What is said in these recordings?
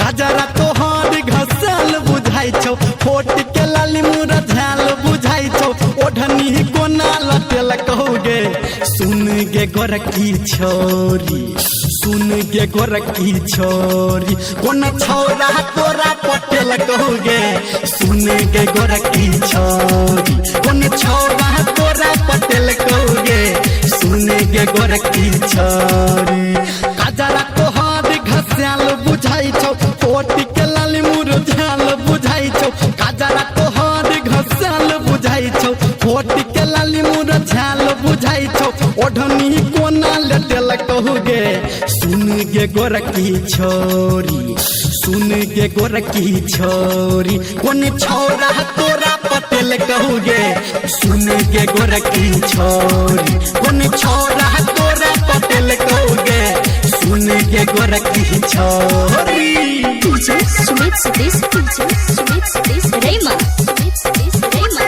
कजरा तोहर घसल बुझाई छौ, होठ के लाली मुरा झाल बुझाई छौ, ओढ़नी कोना लटेल कहोगे। सुन गे गोरकी छोरी, सुन गे गोरकी छोरी, कोन छौरा तोरा पटेल कहोगे। सुन गे गोरकी छोरी, कोन छौरा तोरा पटेल कहोगे। सुन गे गोरकी छोरी, कजरा तोहर घस्याल बुझाई छौ, होठ के लाली मुरझाल बुझाई छौ, कजरा तोहर घस्याल बुझाई छौ, होठ के लाली मुरझाल बुझाई छौ, ओढ़नी कोना लटेल कहोगे। सुन गे गोरकी छोरी, सुन गे गोरकी छोरी, कोन छौरा तोरा पटेल कहोगे। सुन गे गोरकी छोरी, कोन छौरा तोरा पटेल कहोगे। सुन गे गोरकी छोरी। DJ Sumit Satish, DJ Sumit Satish Rema, Sumit Satish Rema.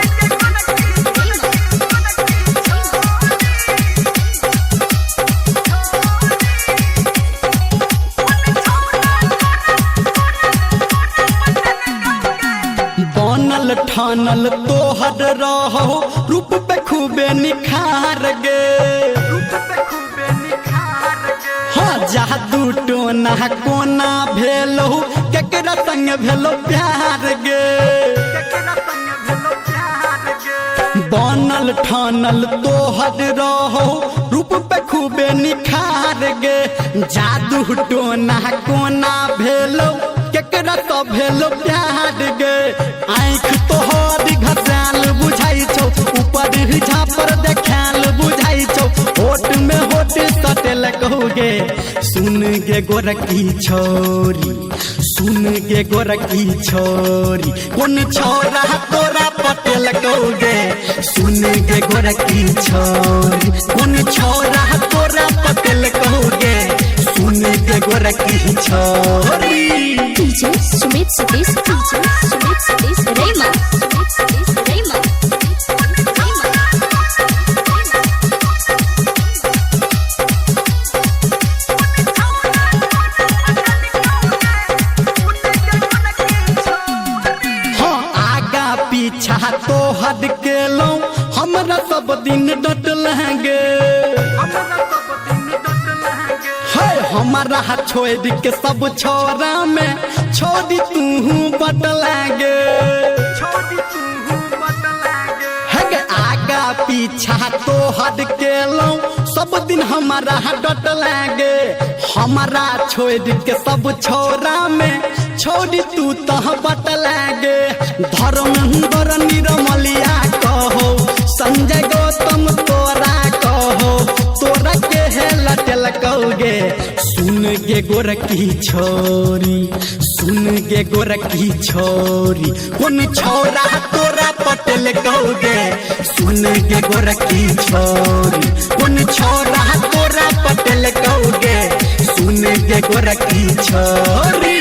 बनल ठानल तोहर रहो, रूप पे खूबे निखार गे। हाँ जादू टोना कोना भेलो, केकरा संग भेलो प्यार गे। बनल ठानल तोहर रहो, रूप पे खूबे निखार गे। जादू टोना कोना भेलो, केकरा तो भेलो प्यार गे। आँख तोहर घसाल बुझाई छौ, ऊपर झापर देखाल बुझाई छौ, होठ में होठ सटेल कहोगे। सुन गे गोरकी छोरी, सुन गे गोरकी छोरी, कोन छौरा तोरा पटेल कहोगे। सुन गे गोरकी छोरी, कोन छौरा तोरा पटेल कहोगे। सुन गे गोरकी छोरी। DJ Sumit Satish, DJ Sumit Satish Rema, Sumit Satish Rema. हाँ आगा पीछा तो हद के लो, हमरा सब दिन डटल गे। हमारा छोड़ के सब छोरा में छोड़ी तू बटल गे। है आगा पीछा तो हद के लो, सब दिन हमारा डटल गे। हमारा छोड़ के सब छोरा में छोड़ी तू तह बटल गे। धर्मेंद्र निरमलिया कहो, संजय गौतम तोरा कहो, तोरा के है लटेल कहोगे। सुन गे गोरकी छोरी, सुन गे गोरकी छोरी, कोन छौरा तोरा पटेल कहोगे। सुन गे गोरकी छोरी, कोन छौरा तोरा पटेल कहोगे। सुन गे गोरकी छोरी।